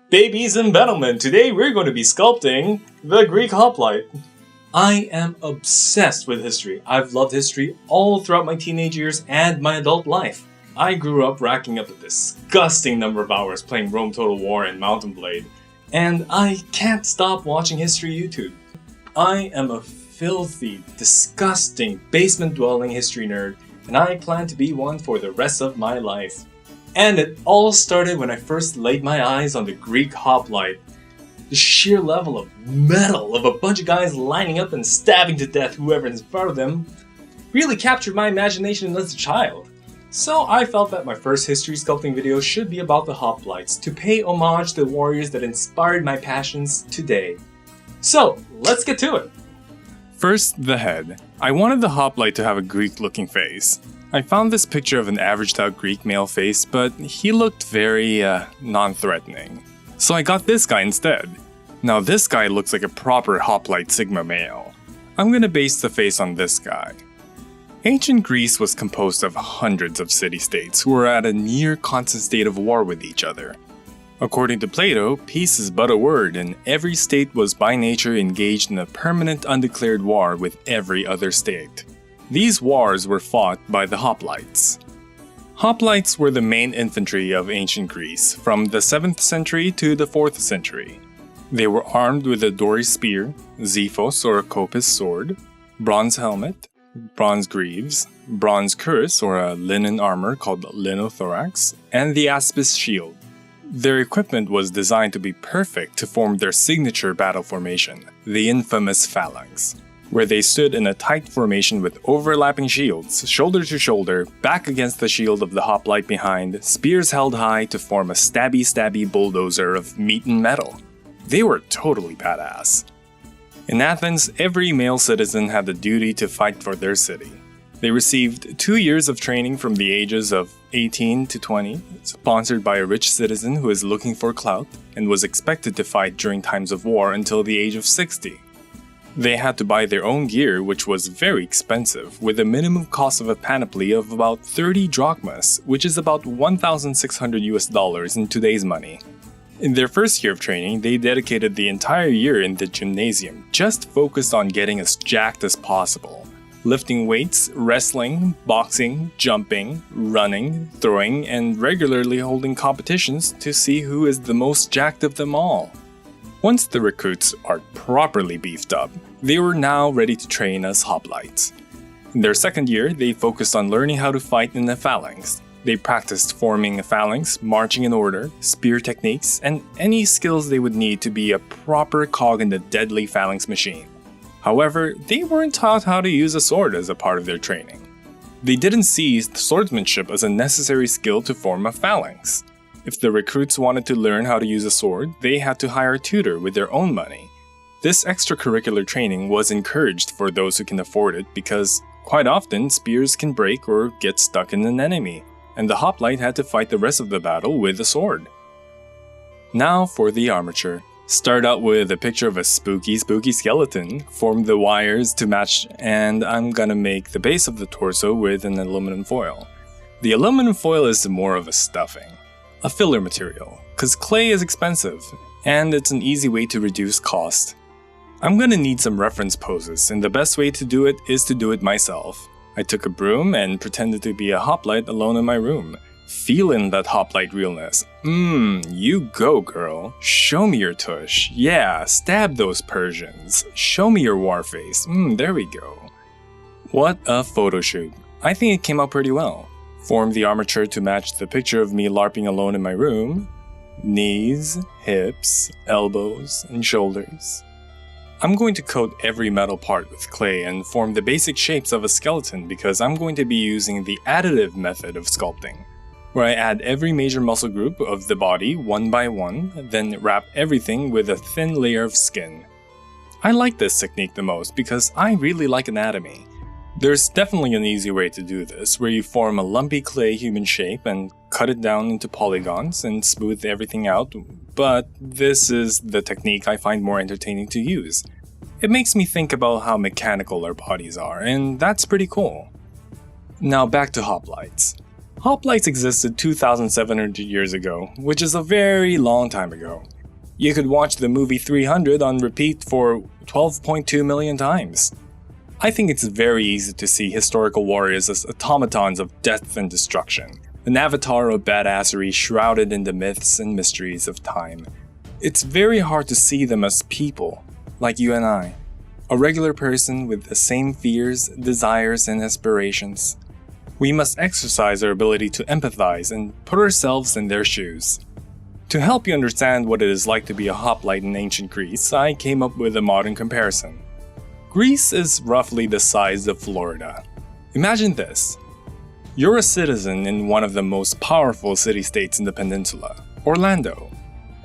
Babies and gentlemen, today we're going to be sculpting the Greek Hoplite. I am obsessed with history. I've loved history all throughout my teenage years and my adult life. I grew up racking up a disgusting number of hours playing Rome Total War and Mountain Blade, and I can't stop watching history YouTube. I am a filthy, disgusting, basement-dwelling history nerd, and I plan to be one for the rest of my life. And it all started when I first laid my eyes on the Greek Hoplite. The sheer level of metal of a bunch of guys lining up and stabbing to death whoever is in front of them really captured my imagination as a child. So I felt that my first history sculpting video should be about the hoplites, to pay homage to the warriors that inspired my passions today. So let's get to it! First, the head. I wanted the hoplite to have a Greek-looking face. I found this picture of an averaged-out Greek male face, but he looked very, non-threatening. So I got this guy instead. Now this guy looks like a proper hoplite Sigma male. I'm gonna base the face on this guy. Ancient Greece was composed of hundreds of city-states who were at a near constant state of war with each other. According to Plato, peace is but a word, and every state was by nature engaged in a permanent undeclared war with every other state. These wars were fought by the hoplites. Hoplites were the main infantry of ancient Greece from the 7th century to the 4th century. They were armed with a Dory Spear, Xiphos or Krepis Sword, bronze helmet, bronze greaves, bronze cuirass or a linen armor called Linothorax, and the Aspis Shield. Their equipment was designed to be perfect to form their signature battle formation, the infamous phalanx, where they stood in a tight formation with overlapping shields, shoulder to shoulder, back against the shield of the hoplite behind, spears held high to form a stabby bulldozer of meat and metal. They were totally badass. In Athens, every male citizen had the duty to fight for their city. They received 2 years of training from the ages of 18 to 20, sponsored by a rich citizen who is looking for clout, and was expected to fight during times of war until the age of 60. They had to buy their own gear, which was very expensive, with a minimum cost of a panoply of about 30 drachmas, which is about $1,600 in today's money. In their first year of training, they dedicated the entire year in the gymnasium, just focused on getting as jacked as possible. Lifting weights, wrestling, boxing, jumping, running, throwing, and regularly holding competitions to see who is the most jacked of them all. Once the recruits are properly beefed up, they were now ready to train as hoplites. In their second year, they focused on learning how to fight in a phalanx. They practiced forming a phalanx, marching in order, spear techniques, and any skills they would need to be a proper cog in the deadly phalanx machine. However, they weren't taught how to use a sword as a part of their training. They didn't see swordsmanship as a necessary skill to form a phalanx. If the recruits wanted to learn how to use a sword, they had to hire a tutor with their own money. This extracurricular training was encouraged for those who can afford it because, quite often, spears can break or get stuck in an enemy, and the hoplite had to fight the rest of the battle with a sword. Now for the armature. Start out with a picture of a spooky skeleton, form the wires to match, and I'm gonna make the base of the torso with an aluminum foil. The aluminum foil is more of a stuffing, a filler material, cause clay is expensive, and it's an easy way to reduce cost. I'm gonna need some reference poses, and the best way to do it is to do it myself. I took a broom and pretended to be a hoplite alone in my room. Feeling that hoplite realness. You go girl. Show me your tush. Yeah, stab those Persians. Show me your war face. There we go. What a photo shoot. I think it came out pretty well. Formed the armature to match the picture of me LARPing alone in my room. Knees, hips, elbows, and shoulders. I'm going to coat every metal part with clay and form the basic shapes of a skeleton because I'm going to be using the additive method of sculpting, where I add every major muscle group of the body one by one, then wrap everything with a thin layer of skin. I like this technique the most because I really like anatomy. There's definitely an easy way to do this, where you form a lumpy clay human shape and cut it down into polygons and smooth everything out, but this is the technique I find more entertaining to use. It makes me think about how mechanical our bodies are, and that's pretty cool. Now back to hoplites. Hoplites existed 2,700 years ago, which is a very long time ago. You could watch the movie 300 on repeat for 12.2 million times. I think it's very easy to see historical warriors as automatons of death and destruction, an avatar of badassery shrouded in the myths and mysteries of time. It's very hard to see them as people, like you and I, a regular person with the same fears, desires, and aspirations. We must exercise our ability to empathize and put ourselves in their shoes. To help you understand what it is like to be a hoplite in ancient Greece, I came up with a modern comparison. Greece is roughly the size of Florida. Imagine this. You're a citizen in one of the most powerful city-states in the peninsula, Orlando,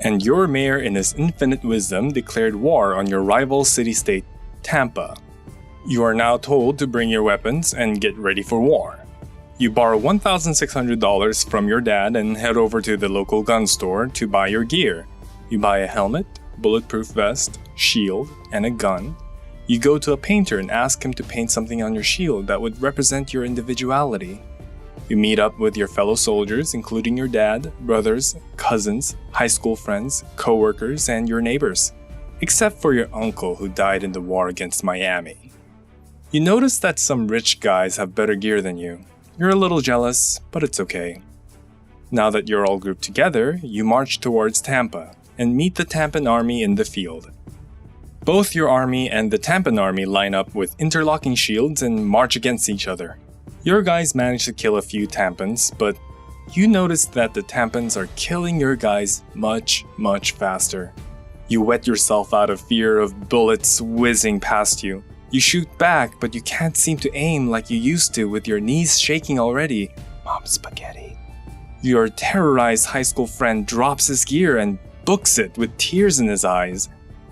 and your mayor in his infinite wisdom declared war on your rival city-state, Tampa. You are now told to bring your weapons and get ready for war. You borrow $1,600 from your dad and head over to the local gun store to buy your gear. You buy a helmet, bulletproof vest, shield, and a gun. You go to a painter and ask him to paint something on your shield that would represent your individuality. You meet up with your fellow soldiers, including your dad, brothers, cousins, high school friends, co-workers, and your neighbors. Except for your uncle who died in the war against Miami. You notice that some rich guys have better gear than you. You're a little jealous, but it's okay. Now that you're all grouped together, you march towards Tampa and meet the Tampan army in the field. Both your army and the Tampan army line up with interlocking shields and march against each other. Your guys manage to kill a few Tampans, but you notice that the Tampans are killing your guys much, much faster. You wet yourself out of fear of bullets whizzing past you. You shoot back, but you can't seem to aim like you used to with your knees shaking already. Mom spaghetti. Your terrorized high school friend drops his gear and books it with tears in his eyes.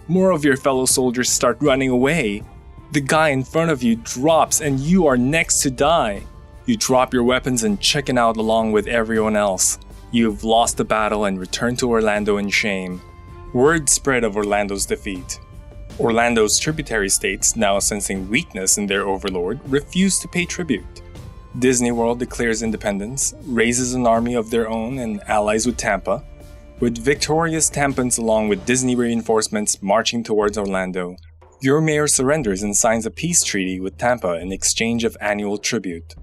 More of your fellow soldiers start running away. The guy in front of you drops and you are next to die. You drop your weapons and chicken out along with everyone else. You've lost the battle and return to Orlando in shame. Word spread of Orlando's defeat. Orlando's tributary states, now sensing weakness in their overlord, refuse to pay tribute. Disney World declares independence, raises an army of their own and allies with Tampa. With victorious Tampans along with Disney reinforcements marching towards Orlando, your mayor surrenders and signs a peace treaty with Tampa in exchange of annual tribute.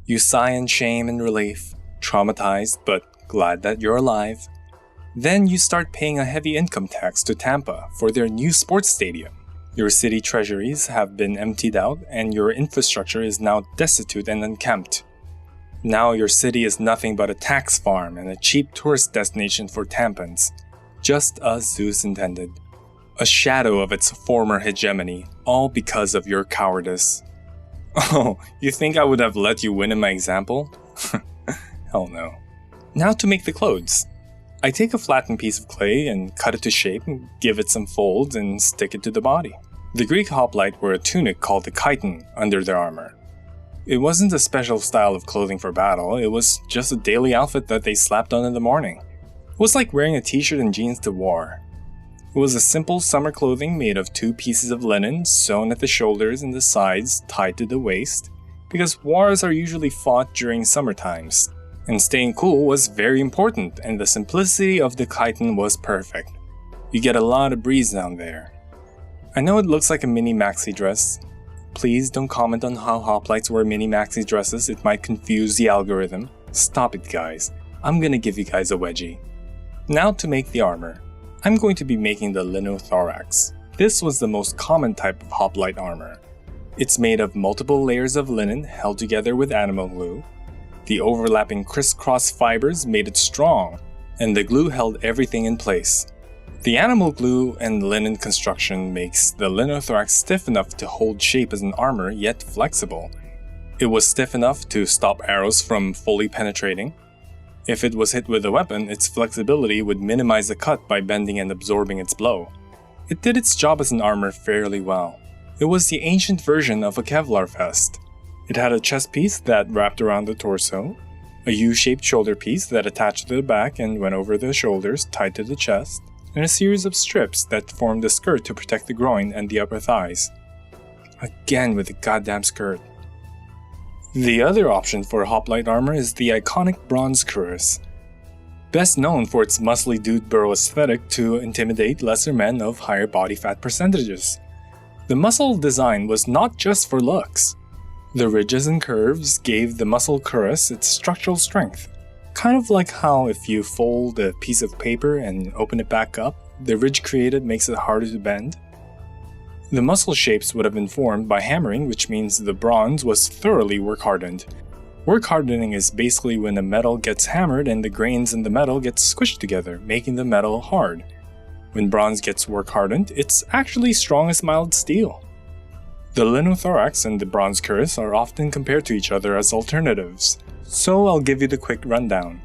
You sigh in shame and relief, traumatized but glad that you're alive. Then you start paying a heavy income tax to Tampa for their new sports stadium. Your city treasuries have been emptied out and your infrastructure is now destitute and unkempt. Now your city is nothing but a tax farm and a cheap tourist destination for Tampans, just as Zeus intended. A shadow of its former hegemony, all because of your cowardice. Oh, you think I would have let you win in my example? Hell no. Now to make the clothes. I take a flattened piece of clay and cut it to shape and give it some folds and stick it to the body. The Greek Hoplite wore a tunic called the Chiton under their armor. It wasn't a special style of clothing for battle, it was just a daily outfit that they slapped on in the morning. It was like wearing a t-shirt and jeans to war. It was a simple summer clothing made of 2 pieces of linen sewn at the shoulders and the sides tied to the waist, because wars are usually fought during summer times. And staying cool was very important, and the simplicity of the chiton was perfect. You get a lot of breeze down there. I know it looks like a mini maxi dress. Please don't comment on how hoplites wear mini maxi dresses, it might confuse the algorithm. Stop it guys, I'm gonna give you guys a wedgie. Now to make the armor. I'm going to be making the Linothorax. This was the most common type of hoplite armor. It's made of multiple layers of linen held together with animal glue. The overlapping crisscross fibers made it strong, and the glue held everything in place. The animal glue and linen construction makes the Linothorax stiff enough to hold shape as an armor, yet flexible. It was stiff enough to stop arrows from fully penetrating. If it was hit with a weapon, its flexibility would minimize the cut by bending and absorbing its blow. It did its job as an armor fairly well. It was the ancient version of a Kevlar vest. It had a chest piece that wrapped around the torso, a U-shaped shoulder piece that attached to the back and went over the shoulders tied to the chest, and a series of strips that formed the skirt to protect the groin and the upper thighs. Again with the goddamn skirt. The other option for hoplite armor is the iconic bronze cuirass. Best known for its muscly dude burrow aesthetic to intimidate lesser men of higher body fat percentages. The muscle design was not just for looks. The ridges and curves gave the muscle cuirass its structural strength. Kind of like how if you fold a piece of paper and open it back up, the ridge created makes it harder to bend. The muscle shapes would have been formed by hammering, which means the bronze was thoroughly work-hardened. Work hardening is basically when a metal gets hammered and the grains in the metal get squished together, making the metal hard. When bronze gets work hardened, it's actually strong as mild steel. The Linothorax and the bronze cuirass are often compared to each other as alternatives, so I'll give you the quick rundown.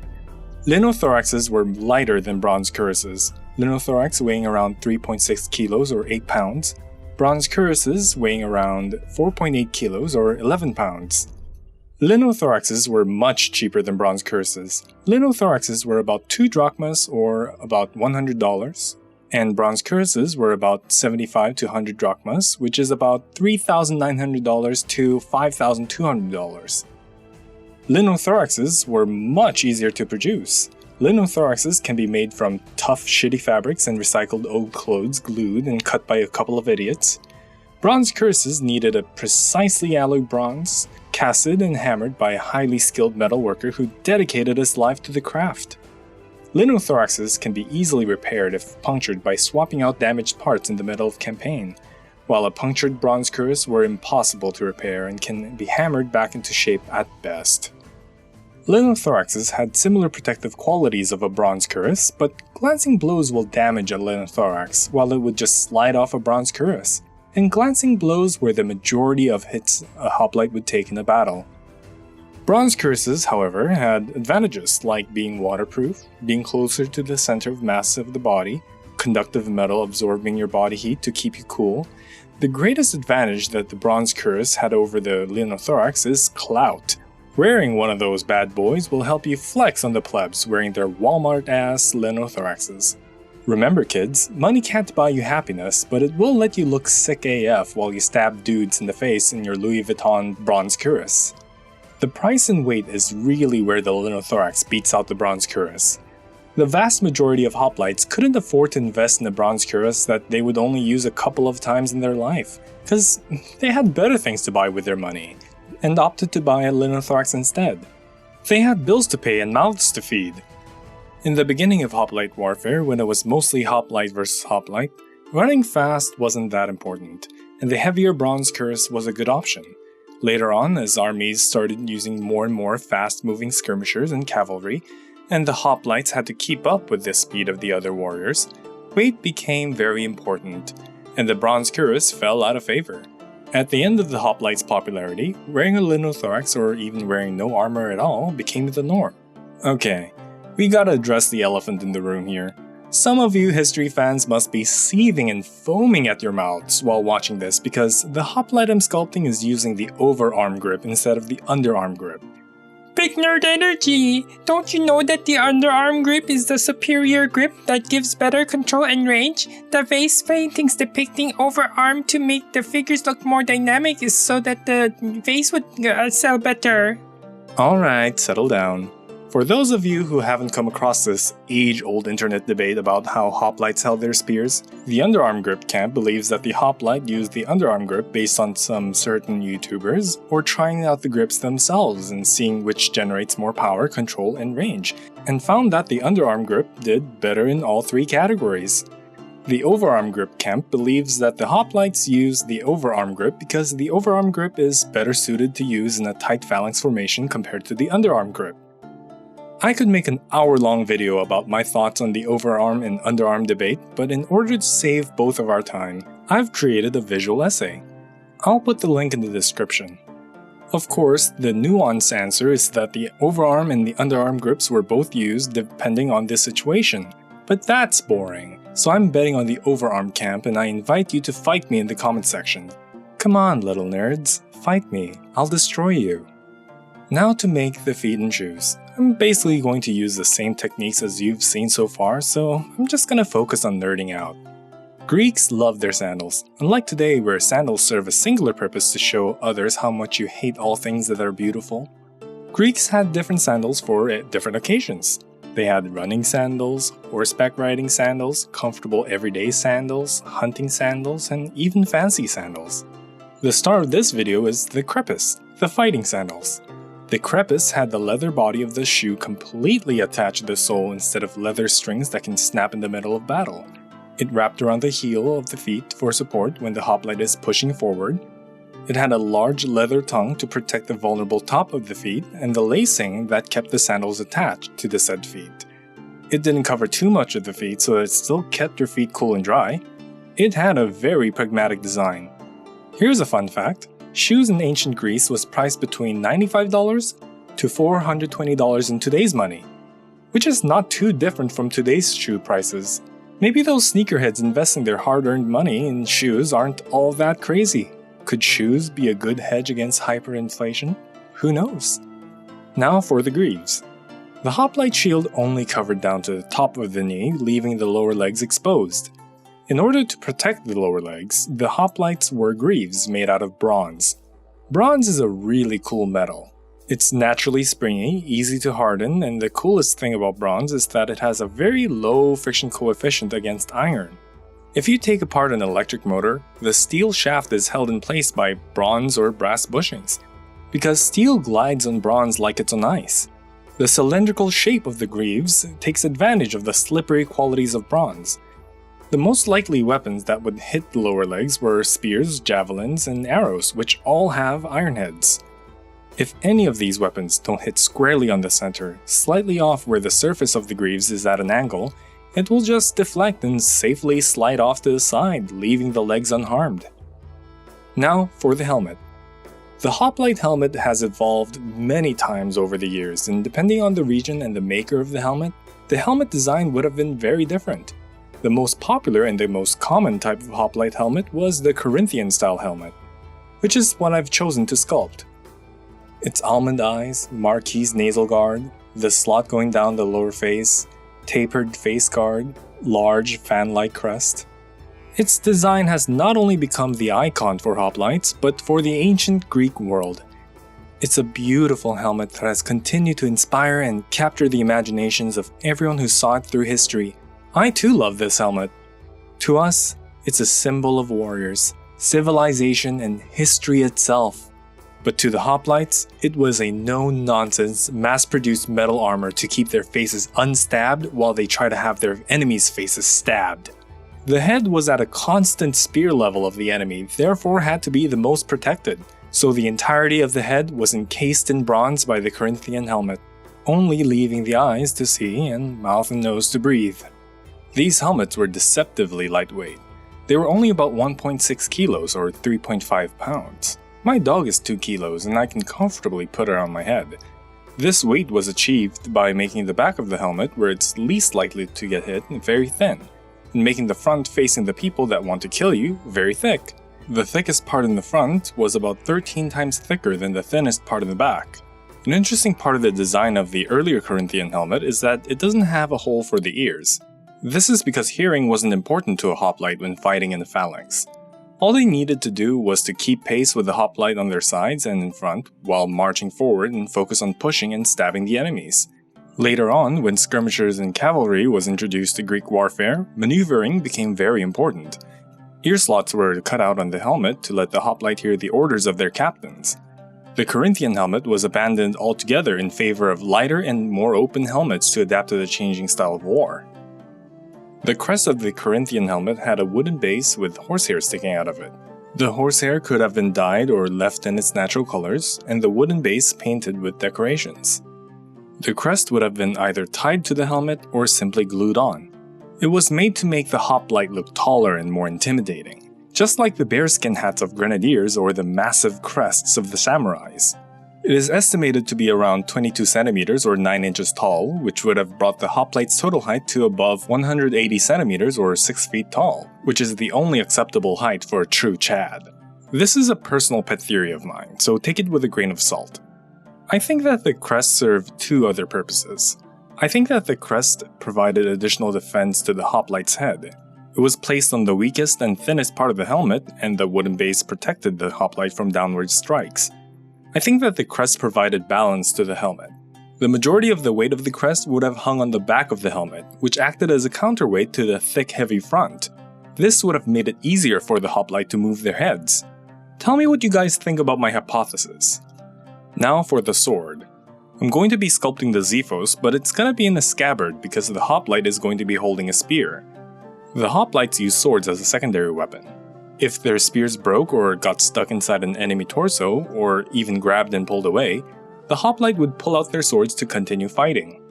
Linothoraxes were lighter than bronze cuirasses, Linothorax weighing around 3.6 kilos or 8 pounds, bronze cuirasses weighing around 4.8 kilos or 11 pounds. Linothoraxes were much cheaper than bronze cuirasses. Linothoraxes were about 2 drachmas or about $100, and bronze cuirasses were about 75 to 100 drachmas, which is about $3,900 to $5,200. Linothoraxes were much easier to produce. Linothoraxes can be made from tough, shitty fabrics and recycled old clothes glued and cut by a couple of idiots. Bronze cuirasses needed a precisely alloyed bronze, casted and hammered by a highly skilled metal worker who dedicated his life to the craft. Linothoraxes can be easily repaired if punctured by swapping out damaged parts in the middle of campaign, while a punctured bronze cuirass were impossible to repair and can be hammered back into shape at best. Linothoraxes had similar protective qualities of a bronze cuirass, but glancing blows will damage a linothorax while it would just slide off a bronze cuirass, and glancing blows were the majority of hits a hoplite would take in a battle. Bronze cuirasses, however, had advantages like being waterproof, being closer to the center of mass of the body, conductive metal absorbing your body heat to keep you cool. The greatest advantage that the bronze cuirass had over the linothorax is clout. Wearing one of those bad boys will help you flex on the plebs wearing their Walmart-ass linothoraxes. Remember kids, money can't buy you happiness, but it will let you look sick AF while you stab dudes in the face in your Louis Vuitton bronze cuirass. The price and weight is really where the linothorax beats out the bronze cuirass. The vast majority of hoplites couldn't afford to invest in a bronze cuirass that they would only use a couple of times in their life, because they had better things to buy with their money, and opted to buy a linothorax instead. They had bills to pay and mouths to feed. In the beginning of hoplite warfare, when it was mostly hoplite versus hoplite, running fast wasn't that important, and the heavier bronze cuirass was a good option. Later on, as armies started using more and more fast-moving skirmishers and cavalry, and the hoplites had to keep up with the speed of the other warriors, weight became very important, and the bronze cuirass fell out of favor. At the end of the hoplite's popularity, wearing a linothorax or even wearing no armor at all became the norm. Okay, we gotta address the elephant in the room here. Some of you history fans must be seething and foaming at your mouths while watching this because the hoplite I'm sculpting is using the overarm grip instead of the underarm grip. Big nerd energy! Don't you know that the underarm grip is the superior grip that gives better control and range? The vase paintings depicting overarm to make the figures look more dynamic is so that the vase would sell better. Alright, settle down. For those of you who haven't come across this age-old internet debate about how hoplites held their spears, the underarm grip camp believes that the hoplite used the underarm grip based on some certain YouTubers, or trying out the grips themselves and seeing which generates more power, control, and range, and found that the underarm grip did better in all 3 categories. The overarm grip camp believes that the hoplites use the overarm grip because the overarm grip is better suited to use in a tight phalanx formation compared to the underarm grip. I could make an hour-long video about my thoughts on the overarm and underarm debate, but in order to save both of our time, I've created a visual essay. I'll put the link in the description. Of course, the nuanced answer is that the overarm and the underarm grips were both used depending on the situation, but that's boring, so I'm betting on the overarm camp and I invite you to fight me in the comment section. Come on, little nerds, fight me, I'll destroy you. Now to make the feet and shoes. I'm basically going to use the same techniques as you've seen so far, so I'm just gonna focus on nerding out. Greeks love their sandals, unlike today where sandals serve a singular purpose to show others how much you hate all things that are beautiful. Greeks had different sandals for different occasions. They had running sandals, horseback riding sandals, comfortable everyday sandals, hunting sandals, and even fancy sandals. The star of this video is the Krepis, the fighting sandals. The Krepis had the leather body of the shoe completely attached to the sole instead of leather strings that can snap in the middle of battle. It wrapped around the heel of the feet for support when the hoplite is pushing forward. It had a large leather tongue to protect the vulnerable top of the feet and the lacing that kept the sandals attached to the said feet. It didn't cover too much of the feet so that it still kept your feet cool and dry. It had a very pragmatic design. Here's a fun fact. Shoes in ancient Greece was priced between $95 to $420 in today's money, which is not too different from today's shoe prices. Maybe those sneakerheads investing their hard-earned money in shoes aren't all that crazy. Could shoes be a good hedge against hyperinflation? Who knows? Now for the greaves. The hoplite shield only covered down to the top of the knee, leaving the lower legs exposed. In order to protect the lower legs, the hoplites wore greaves made out of bronze. Bronze is a really cool metal. It's naturally springy, easy to harden, and the coolest thing about bronze is that it has a very low friction coefficient against iron. If you take apart an electric motor, the steel shaft is held in place by bronze or brass bushings, because steel glides on bronze like it's on ice. The cylindrical shape of the greaves takes advantage of the slippery qualities of bronze. The most likely weapons that would hit the lower legs were spears, javelins, and arrows, which all have iron heads. If any of these weapons don't hit squarely on the center, slightly off where the surface of the greaves is at an angle, it will just deflect and safely slide off to the side, leaving the legs unharmed. Now for the helmet. The hoplite helmet has evolved many times over the years, and depending on the region and the maker of the helmet design would have been very different. The most popular and the most common type of hoplite helmet was the Corinthian style helmet, which is what I've chosen to sculpt. Its almond eyes, marquise nasal guard, the slot going down the lower face, tapered face guard, large fan-like crest. Its design has not only become the icon for hoplites, but for the ancient Greek world. It's a beautiful helmet that has continued to inspire and capture the imaginations of everyone who saw it through history. I too love this helmet. To us, it's a symbol of warriors, civilization, and history itself. But to the hoplites, it was a no-nonsense, mass-produced metal armor to keep their faces unstabbed while they try to have their enemies' faces stabbed. The head was at a constant spear level of the enemy, therefore had to be the most protected, so the entirety of the head was encased in bronze by the Corinthian helmet, only leaving the eyes to see and mouth and nose to breathe. These helmets were deceptively lightweight. They were only about 1.6 kilos or 3.5 pounds. My dog is 2 kilos and I can comfortably put her on my head. This weight was achieved by making the back of the helmet, where it's least likely to get hit, very thin, and making the front facing the people that want to kill you very thick. The thickest part in the front was about 13 times thicker than the thinnest part in the back. An interesting part of the design of the earlier Corinthian helmet is that it doesn't have a hole for the ears. This is because hearing wasn't important to a hoplite when fighting in the phalanx. All they needed to do was to keep pace with the hoplite on their sides and in front while marching forward and focus on pushing and stabbing the enemies. Later on, when skirmishers and cavalry was introduced to Greek warfare, maneuvering became very important. Ear slots were cut out on the helmet to let the hoplite hear the orders of their captains. The Corinthian helmet was abandoned altogether in favor of lighter and more open helmets to adapt to the changing style of war. The crest of the Corinthian helmet had a wooden base with horsehair sticking out of it. The horsehair could have been dyed or left in its natural colors, and the wooden base painted with decorations. The crest would have been either tied to the helmet or simply glued on. It was made to make the hoplite look taller and more intimidating, just like the bearskin hats of grenadiers or the massive crests of the samurais. It is estimated to be around 22 centimeters or 9 inches tall, which would have brought the hoplite's total height to above 180 centimeters or 6 feet tall, which is the only acceptable height for a true Chad. This is a personal pet theory of mine, so take it with a grain of salt. I think that the crest served two other purposes. I think that the crest provided additional defense to the hoplite's head. It was placed on the weakest and thinnest part of the helmet, and the wooden base protected the hoplite from downward strikes. I think that the crest provided balance to the helmet. The majority of the weight of the crest would have hung on the back of the helmet, which acted as a counterweight to the thick, heavy front. This would have made it easier for the hoplite to move their heads. Tell me what you guys think about my hypothesis. Now for the sword. I'm going to be sculpting the Xiphos, but it's gonna be in a scabbard because the hoplite is going to be holding a spear. The hoplites use swords as a secondary weapon. If their spears broke or got stuck inside an enemy torso, or even grabbed and pulled away, the hoplite would pull out their swords to continue fighting.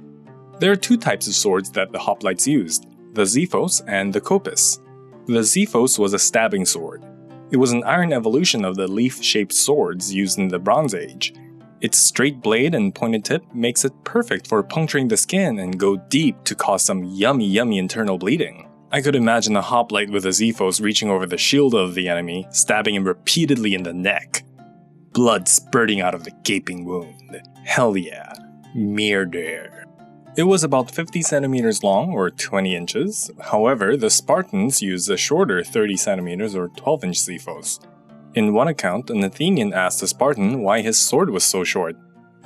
There are two types of swords that the hoplites used, the Xiphos and the Krepis. The Xiphos was a stabbing sword. It was an iron evolution of the leaf-shaped swords used in the Bronze Age. Its straight blade and pointed tip makes it perfect for puncturing the skin and go deep to cause some yummy internal bleeding. I could imagine a hoplite with a Xiphos reaching over the shield of the enemy, stabbing him repeatedly in the neck. Blood spurting out of the gaping wound. Hell yeah. Murder. It was about 50 centimeters long, or 20 inches. However, the Spartans used a shorter 30 centimeters or 12-inch Xiphos. In one account, an Athenian asked a Spartan why his sword was so short,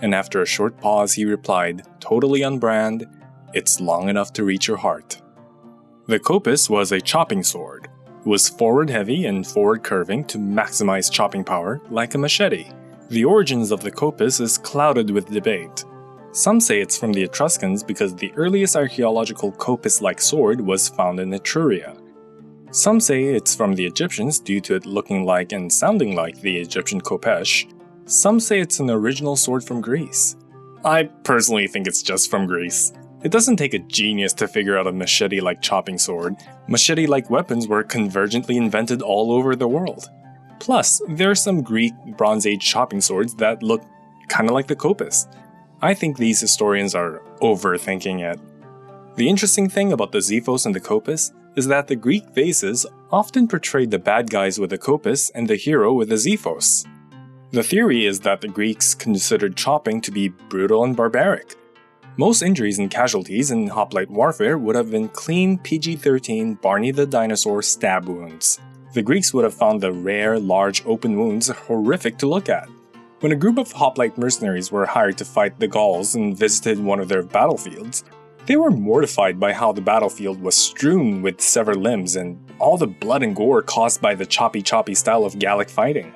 and after a short pause he replied, totally on brand, "It's long enough to reach your heart." The Krepis was a chopping sword. It was forward heavy and forward curving to maximize chopping power, like a machete. The origins of the Krepis is clouded with debate. Some say it's from the Etruscans because the earliest archaeological Krepis-like sword was found in Etruria. Some say it's from the Egyptians due to it looking like and sounding like the Egyptian khopesh. Some say it's an original sword from Greece. I personally think it's just from Greece. It doesn't take a genius to figure out a machete-like chopping sword. Machete-like weapons were convergently invented all over the world. Plus, there are some Greek Bronze Age chopping swords that look kinda like the Krepis. I think these historians are overthinking it. The interesting thing about the Xiphos and the Krepis is that the Greek vases often portrayed the bad guys with the Krepis and the hero with the Xiphos. The theory is that the Greeks considered chopping to be brutal and barbaric. Most injuries and casualties in hoplite warfare would have been clean PG-13 Barney the Dinosaur stab wounds. The Greeks would have found the rare, large open wounds horrific to look at. When a group of hoplite mercenaries were hired to fight the Gauls and visited one of their battlefields, they were mortified by how the battlefield was strewn with severed limbs and all the blood and gore caused by the choppy style of Gallic fighting.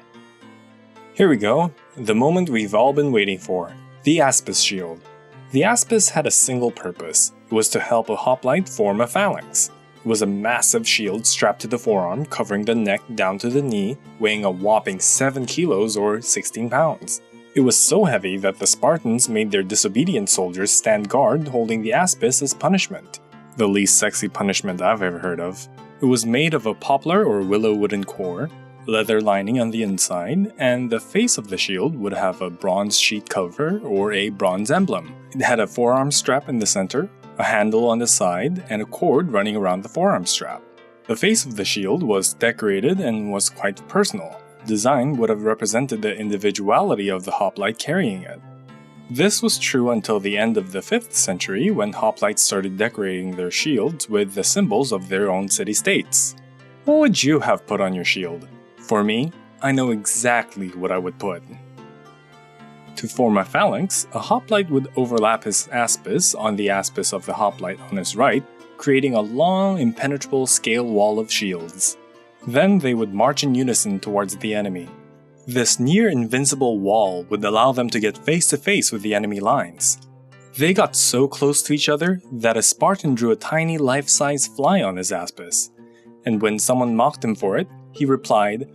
Here we go, the moment we've all been waiting for, the Aspis Shield. The Aspis had a single purpose. It was to help a hoplite form a phalanx. It was a massive shield strapped to the forearm, covering the neck down to the knee, weighing a whopping 7 kilos or 16 pounds. It was so heavy that the Spartans made their disobedient soldiers stand guard holding the Aspis as punishment. The least sexy punishment I've ever heard of. It was made of a poplar or willow wooden core, leather lining on the inside, and the face of the shield would have a bronze sheet cover or a bronze emblem. It had a forearm strap in the center, a handle on the side, and a cord running around the forearm strap. The face of the shield was decorated and was quite personal. Design would have represented the individuality of the hoplite carrying it. This was true until the end of the 5th century when hoplites started decorating their shields with the symbols of their own city-states. What would you have put on your shield? For me, I know exactly what I would put. To form a phalanx, a hoplite would overlap his aspis on the aspis of the hoplite on his right, creating a long, impenetrable scale wall of shields. Then they would march in unison towards the enemy. This near-invincible wall would allow them to get face-to-face with the enemy lines. They got so close to each other that a Spartan drew a tiny life-size fly on his aspis, and when someone mocked him for it, he replied,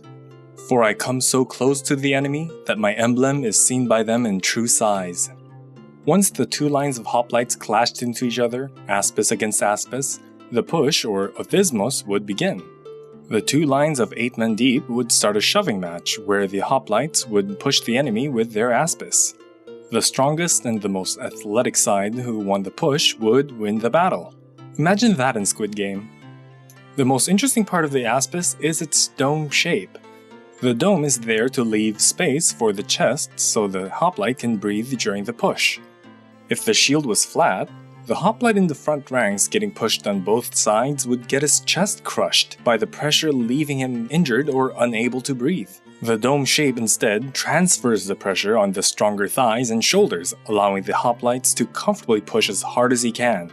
"For I come so close to the enemy that my emblem is seen by them in true size." Once the two lines of hoplites clashed into each other, aspis against aspis, the push, or othismos, would begin. The two lines of 8 men deep would start a shoving match where the hoplites would push the enemy with their aspis. The strongest and the most athletic side who won the push would win the battle. Imagine that in Squid Game. The most interesting part of the aspis is its dome shape. The dome is there to leave space for the chest so the hoplite can breathe during the push. If the shield was flat, the hoplite in the front ranks getting pushed on both sides would get his chest crushed by the pressure, leaving him injured or unable to breathe. The dome shape instead transfers the pressure on the stronger thighs and shoulders, allowing the hoplites to comfortably push as hard as he can.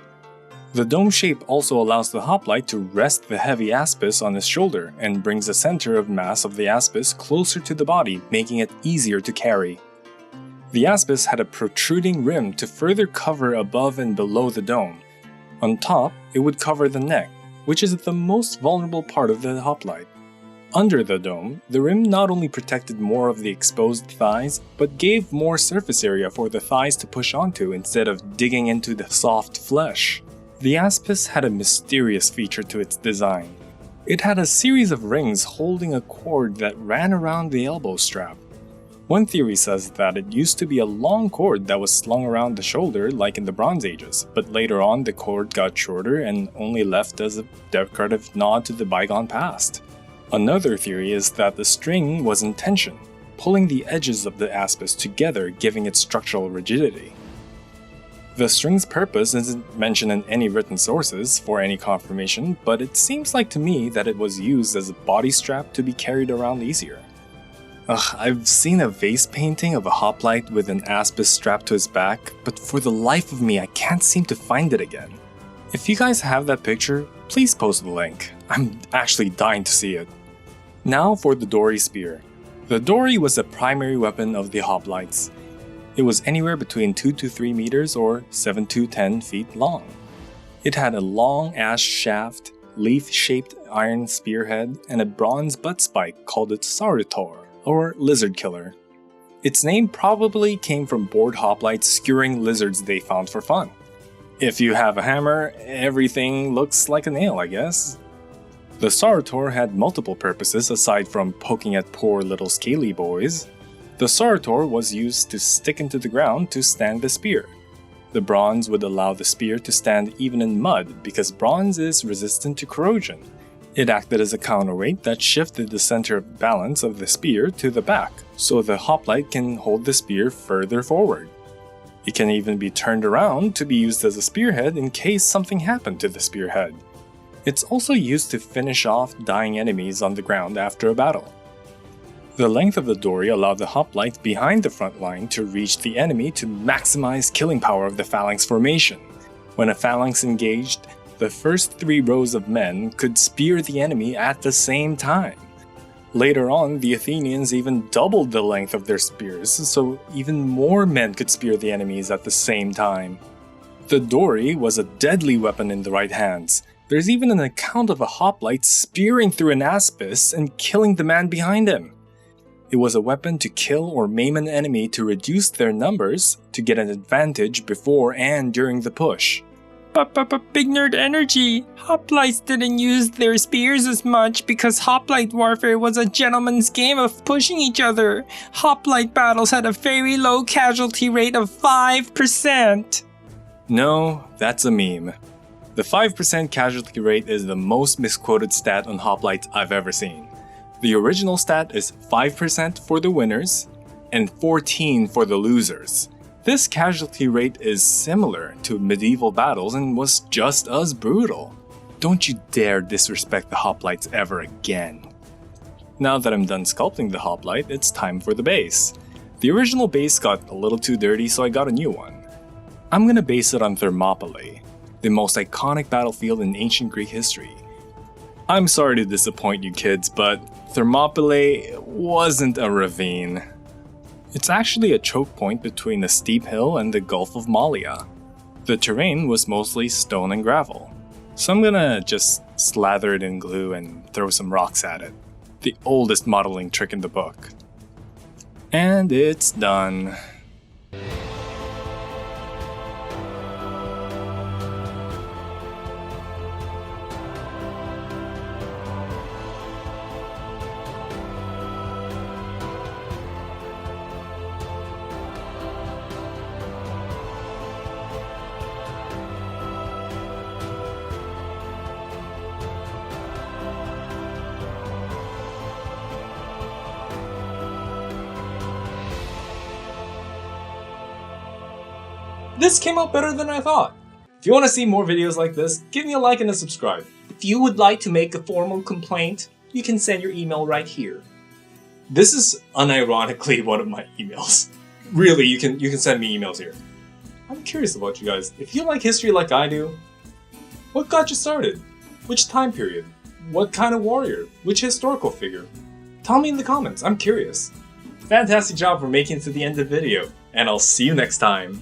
The dome shape also allows the hoplite to rest the heavy Aspis on his shoulder and brings the center of mass of the Aspis closer to the body, making it easier to carry. The Aspis had a protruding rim to further cover above and below the dome. On top, it would cover the neck, which is the most vulnerable part of the hoplite. Under the dome, the rim not only protected more of the exposed thighs, but gave more surface area for the thighs to push onto instead of digging into the soft flesh. The Aspis had a mysterious feature to its design. It had a series of rings holding a cord that ran around the elbow strap. One theory says that it used to be a long cord that was slung around the shoulder like in the Bronze Ages, but later on the cord got shorter and only left as a decorative nod to the bygone past. Another theory is that the string was in tension, pulling the edges of the Aspis together, giving it structural rigidity. The string's purpose isn't mentioned in any written sources for any confirmation, but it seems like to me that it was used as a body strap to be carried around easier. I've seen a vase painting of a hoplite with an Aspis strapped to his back, but for the life of me I can't seem to find it again. If you guys have that picture, please post the link. I'm actually dying to see it. Now for the Dory Spear. The Dory was the primary weapon of the hoplites. It was anywhere between 2 to 3 meters or 7 to 10 feet long. It had a long ash shaft, leaf-shaped iron spearhead, and a bronze butt spike called its Sauritor, or lizard killer. Its name probably came from bored hoplites skewering lizards they found for fun. If you have a hammer, everything looks like a nail, I guess. The Sauritor had multiple purposes aside from poking at poor little scaly boys. The Sauritor was used to stick into the ground to stand the spear. The bronze would allow the spear to stand even in mud because bronze is resistant to corrosion. It acted as a counterweight that shifted the center of balance of the spear to the back, so the hoplite can hold the spear further forward. It can even be turned around to be used as a spearhead in case something happened to the spearhead. It's also used to finish off dying enemies on the ground after a battle. The length of the dory allowed the hoplite behind the front line to reach the enemy to maximize killing power of the phalanx formation. When a phalanx engaged, the first 3 rows of men could spear the enemy at the same time. Later on, the Athenians even doubled the length of their spears, so even more men could spear the enemies at the same time. The dory was a deadly weapon in the right hands. There's even an account of a hoplite spearing through an Aspis and killing the man behind him. It was a weapon to kill or maim an enemy to reduce their numbers to get an advantage before and during the push. Big nerd energy. Hoplites didn't use their spears as much because hoplite warfare was a gentleman's game of pushing each other. Hoplite battles had a very low casualty rate of 5%. No, that's a meme. The 5% casualty rate is the most misquoted stat on hoplites I've ever seen. The original stat is 5% for the winners and 14% for the losers. This casualty rate is similar to medieval battles and was just as brutal. Don't you dare disrespect the hoplites ever again. Now that I'm done sculpting the hoplite, it's time for the base. The original base got a little too dirty, so I got a new one. I'm gonna base it on Thermopylae, the most iconic battlefield in ancient Greek history. I'm sorry to disappoint you kids, but Thermopylae wasn't a ravine. It's actually a choke point between a steep hill and the Gulf of Malea. The terrain was mostly stone and gravel, so I'm gonna just slather it in glue and throw some rocks at it. The oldest modeling trick in the book. And it's done. This came out better than I thought. If you want to see more videos like this, give me a like and a subscribe. If you would like to make a formal complaint, you can send your email right here. This is unironically one of my emails. Really, you can send me emails here. I'm curious about you guys. If you like history like I do, what got you started? Which time period? What kind of warrior? Which historical figure? Tell me in the comments, I'm curious. Fantastic job for making it to the end of the video, and I'll see you next time.